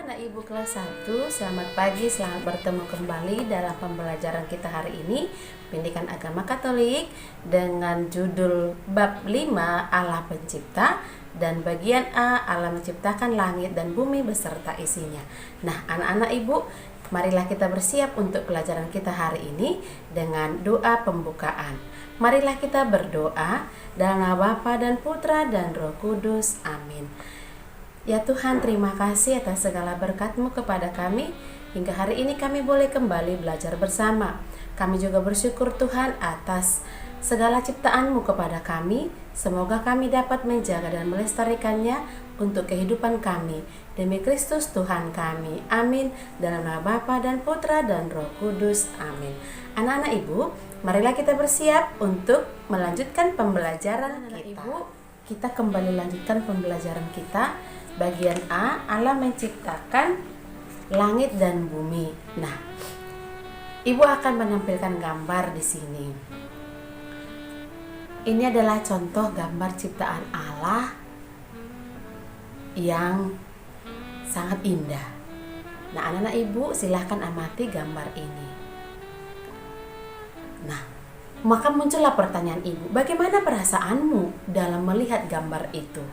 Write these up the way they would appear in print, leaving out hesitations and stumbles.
Anak-anak Ibu kelas 1, selamat pagi, selamat bertemu kembali dalam pembelajaran kita hari ini, Pendidikan Agama Katolik, dengan judul bab 5 Allah Pencipta, dan bagian A, Allah menciptakan langit dan bumi beserta isinya. Nah, anak-anak Ibu, marilah kita bersiap untuk pelajaran kita hari ini dengan doa pembukaan. Marilah kita berdoa dalam nama Bapa dan Putra dan Roh Kudus. Amin. Ya Tuhan, terima kasih atas segala berkat-Mu kepada kami. Hingga hari ini kami boleh kembali belajar bersama. Kami juga bersyukur Tuhan atas segala ciptaan-Mu kepada kami. Semoga kami dapat menjaga dan melestarikannya untuk kehidupan kami. Demi Kristus Tuhan kami. Amin. Dalam nama Bapa dan Putra dan Roh Kudus. Amin. Anak-anak Ibu, marilah kita bersiap untuk melanjutkan pembelajaran kita. Ibu, kita kembali lanjutkan pembelajaran kita. Bagian A, Allah menciptakan langit dan bumi. Nah, Ibu akan menampilkan gambar di sini. Ini adalah contoh gambar ciptaan Allah yang sangat indah. Nah, anak-anak Ibu silahkan amati gambar ini. Nah, maka muncullah pertanyaan Ibu, bagaimana perasaanmu dalam melihat gambar itu?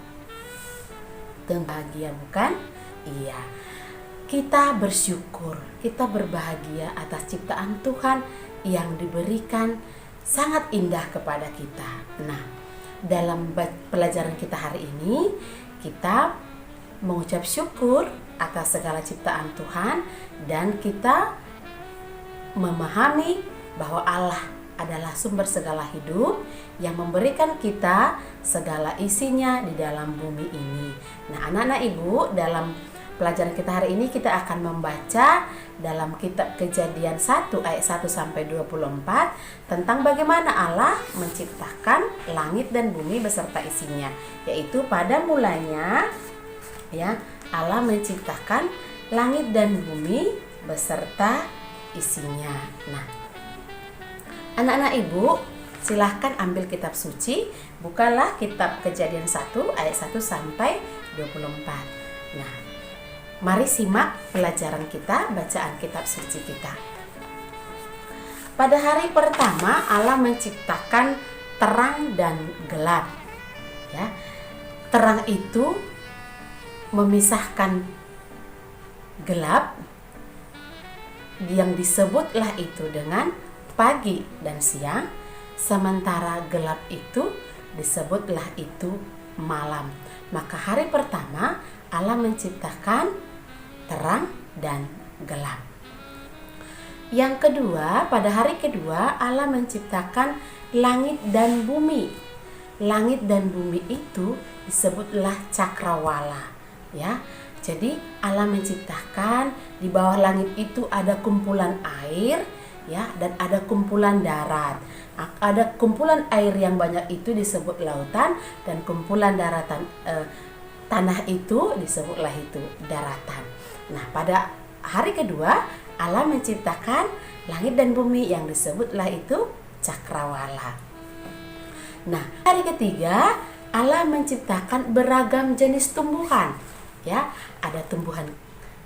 Bahagia, bukan? Iya. Kita bersyukur, kita berbahagia atas ciptaan Tuhan yang diberikan sangat indah kepada kita. Nah, dalam pelajaran kita hari ini, kita mengucap syukur atas segala ciptaan Tuhan dan kita memahami bahwa Allah adalah sumber segala hidup yang memberikan kita segala isinya di dalam bumi ini. Nah, anak-anak Ibu, dalam pelajaran kita hari ini kita akan membaca dalam kitab Kejadian 1 ayat 1 sampai 24 tentang bagaimana Allah menciptakan langit dan bumi beserta isinya. Yaitu pada mulanya ya, Allah menciptakan langit dan bumi beserta isinya. Nah, anak-anak Ibu, silahkan ambil kitab suci, bukalah kitab Kejadian 1 ayat 1 sampai 24. Nah, mari simak pelajaran kita, bacaan kitab suci kita. Pada hari pertama Allah menciptakan terang dan gelap. Ya. Terang itu memisahkan gelap yang disebutlah itu dengan pagi dan siang, sementara gelap itu disebutlah itu malam. Maka hari pertama Allah menciptakan terang dan gelap. Yang kedua, pada hari kedua Allah menciptakan langit dan bumi. Langit dan bumi itu disebutlah cakrawala, ya. Jadi Allah menciptakan di bawah langit itu ada kumpulan air, ya, dan ada kumpulan darat. Ada kumpulan air yang banyak itu disebut lautan, dan kumpulan daratan tanah itu disebutlah itu daratan. Nah, pada hari kedua Allah menciptakan langit dan bumi yang disebutlah itu cakrawala. Nah, hari ketiga Allah menciptakan beragam jenis tumbuhan. Ya, ada tumbuhan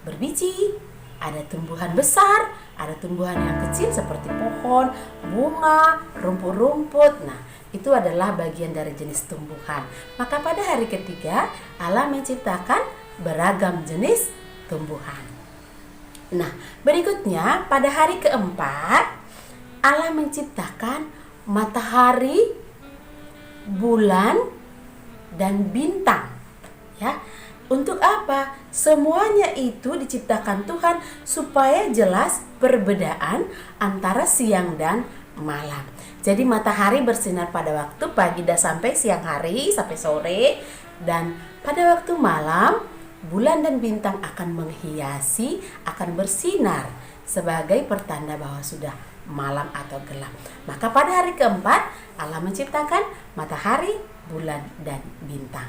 berbiji, ada tumbuhan besar, ada tumbuhan yang kecil seperti pohon, bunga, rumput-rumput. Nah, itu adalah bagian dari jenis tumbuhan. Maka pada hari ketiga Allah menciptakan beragam jenis tumbuhan. Nah, berikutnya pada hari keempat Allah menciptakan matahari, bulan, dan bintang. Ya. Untuk apa? Semuanya itu diciptakan Tuhan supaya jelas perbedaan antara siang dan malam. Jadi matahari bersinar pada waktu pagi dan sampai siang hari, sampai sore. Dan pada waktu malam, bulan dan bintang akan menghiasi, akan bersinar sebagai pertanda bahwa sudah malam atau gelap. Maka pada hari keempat, Allah menciptakan matahari, bulan, dan bintang.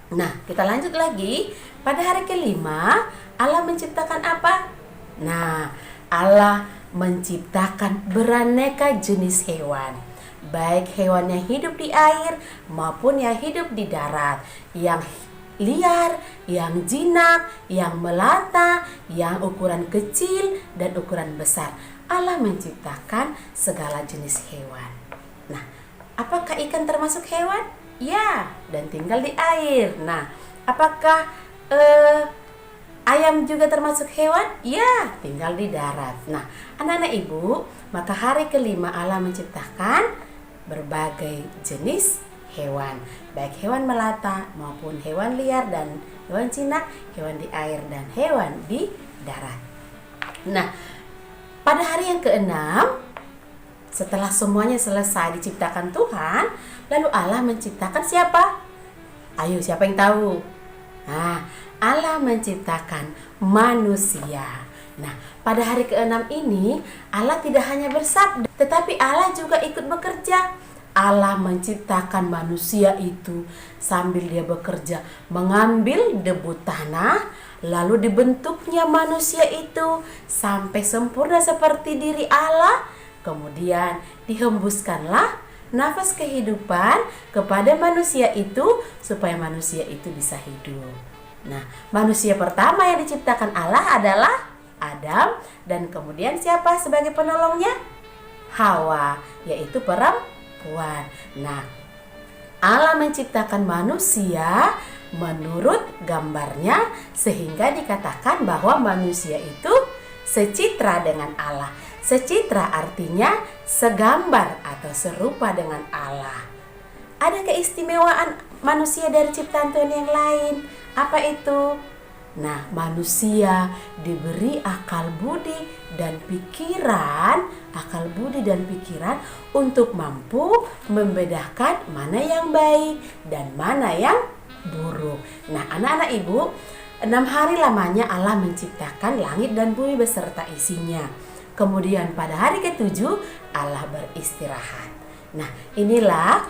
Nah, kita lanjut lagi. Pada hari kelima, Allah menciptakan apa? Nah, Allah menciptakan beraneka jenis hewan. Baik hewan yang hidup di air maupun yang hidup di darat. Yang liar, yang jinak, yang melata, yang ukuran kecil dan ukuran besar. Allah menciptakan segala jenis hewan. Nah, apakah ikan termasuk hewan? Ya, dan tinggal di air. Nah, apakah ayam juga termasuk hewan? Ya, tinggal di darat. Nah, anak-anak ibu, maka hari kelima Allah menciptakan berbagai jenis hewan, baik hewan melata maupun hewan liar dan hewan jinak, hewan di air dan hewan di darat. Nah, pada hari yang keenam, setelah semuanya selesai diciptakan Tuhan, lalu Allah menciptakan siapa? Ayo, siapa yang tahu? Nah, Allah menciptakan manusia. Nah, pada hari keenam ini Allah tidak hanya bersabda, tetapi Allah juga ikut bekerja. Allah menciptakan manusia itu sambil dia bekerja, mengambil debu tanah, lalu dibentuknya manusia itu sampai sempurna seperti diri Allah. Kemudian dihembuskanlah nafas kehidupan kepada manusia itu supaya manusia itu bisa hidup. Nah, manusia pertama yang diciptakan Allah adalah Adam, dan kemudian siapa sebagai penolongnya? Hawa, yaitu perempuan. Nah, Allah menciptakan manusia menurut gambarnya sehingga dikatakan bahwa manusia itu secitra dengan Allah. Secitra artinya segambar atau serupa dengan Allah. Ada keistimewaan manusia dari ciptaan Tuhan yang lain. Apa itu? Nah, manusia diberi akal budi dan pikiran, untuk mampu membedakan mana yang baik dan mana yang buruk. Nah, anak-anak ibu, 6 hari lamanya Allah menciptakan langit dan bumi beserta isinya. Kemudian pada hari ke-7 Allah beristirahat. Nah, inilah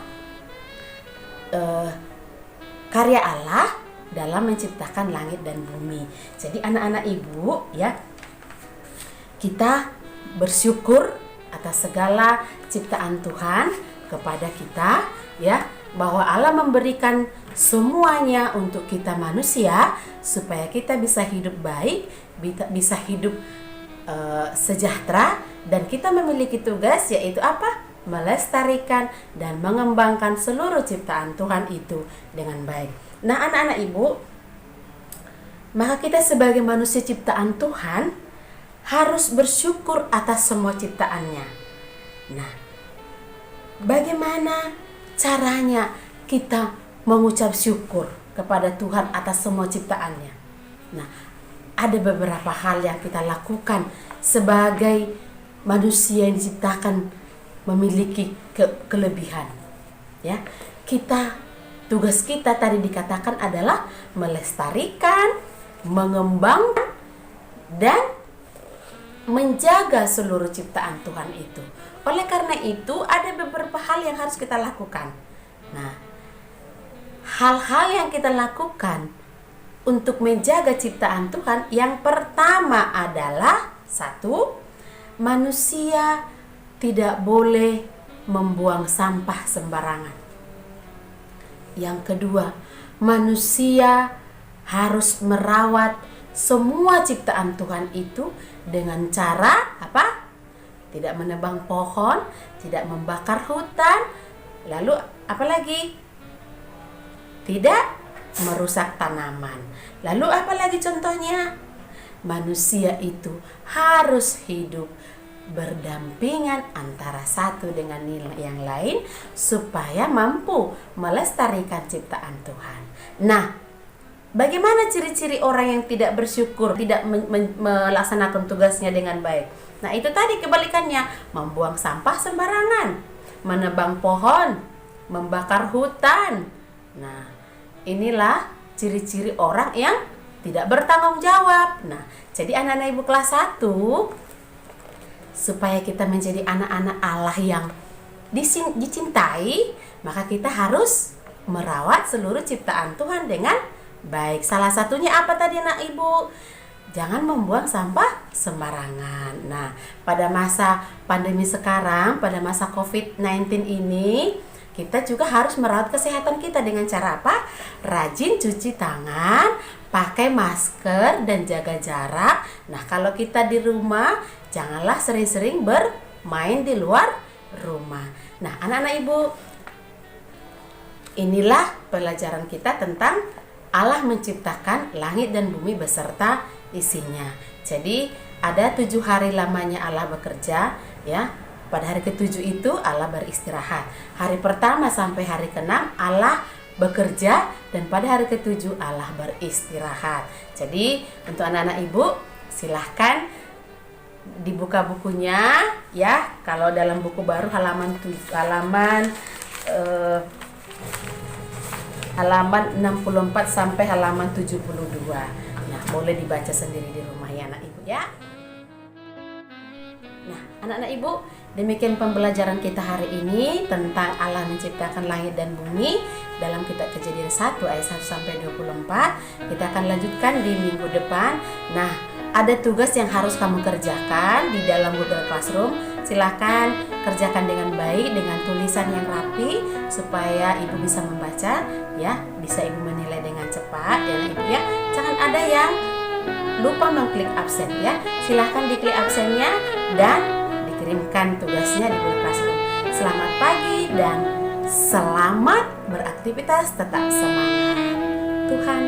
karya Allah dalam menciptakan langit dan bumi. Jadi anak-anak ibu ya, kita bersyukur atas segala ciptaan Tuhan kepada kita ya, bahwa Allah memberikan semuanya untuk kita manusia supaya kita bisa hidup baik, bisa hidup sejahtera, dan kita memiliki tugas yaitu apa? Melestarikan dan mengembangkan seluruh ciptaan Tuhan itu dengan baik. Nah, anak-anak ibu, maka kita sebagai manusia ciptaan Tuhan harus bersyukur atas semua ciptaannya. Nah, bagaimana caranya kita mengucap syukur kepada Tuhan atas semua ciptaannya? Nah, ada beberapa hal yang kita lakukan sebagai manusia yang diciptakan memiliki kelebihan. Ya, tugas kita tadi dikatakan adalah melestarikan, mengembangkan, dan menjaga seluruh ciptaan Tuhan itu. Oleh karena itu, ada beberapa hal yang harus kita lakukan. Nah, hal-hal yang kita lakukan untuk menjaga ciptaan Tuhan, yang pertama adalah 1, manusia tidak boleh membuang sampah sembarangan. Yang kedua, manusia harus merawat semua ciptaan Tuhan itu dengan cara apa? Tidak menebang pohon, tidak membakar hutan, lalu apalagi? Tidak merusak tanaman. Lalu apalagi contohnya? Manusia itu harus hidup berdampingan antara satu dengan yang lain supaya mampu melestarikan ciptaan Tuhan. Nah, bagaimana ciri-ciri orang yang tidak bersyukur, tidak melaksanakan tugasnya dengan baik? Nah, itu tadi kebalikannya, membuang sampah sembarangan, menebang pohon, membakar hutan. Nah, inilah ciri-ciri orang yang tidak bertanggung jawab. Nah, jadi anak-anak ibu kelas 1, supaya kita menjadi anak-anak Allah yang dicintai, maka kita harus merawat seluruh ciptaan Tuhan dengan baik. Salah satunya apa tadi anak ibu? Jangan membuang sampah sembarangan. Nah, pada masa pandemi sekarang, pada masa COVID-19 ini, kita juga harus merawat kesehatan kita dengan cara apa? Rajin cuci tangan, pakai masker, dan jaga jarak. Nah, kalau kita di rumah, janganlah sering-sering bermain di luar rumah. Nah, anak-anak Ibu, inilah pelajaran kita tentang Allah menciptakan langit dan bumi beserta isinya. Jadi ada 7 hari lamanya Allah bekerja, ya. Pada hari ke-7 itu Allah beristirahat. Hari pertama sampai hari ke-6 Allah bekerja, dan pada hari ke-7 Allah beristirahat. Jadi untuk anak-anak Ibu, silahkan dibuka bukunya, ya. Kalau dalam buku baru halaman 64 sampai halaman 72. Nah, boleh dibaca sendiri di rumah ya anak Ibu ya. Nah, anak-anak Ibu, demikian pembelajaran kita hari ini tentang Allah menciptakan langit dan bumi dalam kitab Kejadian 1 ayat 1 sampai 24. Kita akan lanjutkan di minggu depan. Nah, ada tugas yang harus kamu kerjakan di dalam Google Classroom. Silahkan kerjakan dengan baik, dengan tulisan yang rapi, supaya Ibu bisa membaca, ya. Bisa Ibu menilai dengan cepat ya Ibu ya. Jangan ada yang lupa mengklik absen ya. Silahkan diklik absennya dan dikirimkan tugasnya di Google Classroom. Selamat pagi dan selamat beraktivitas, tetap semangat. Tuhan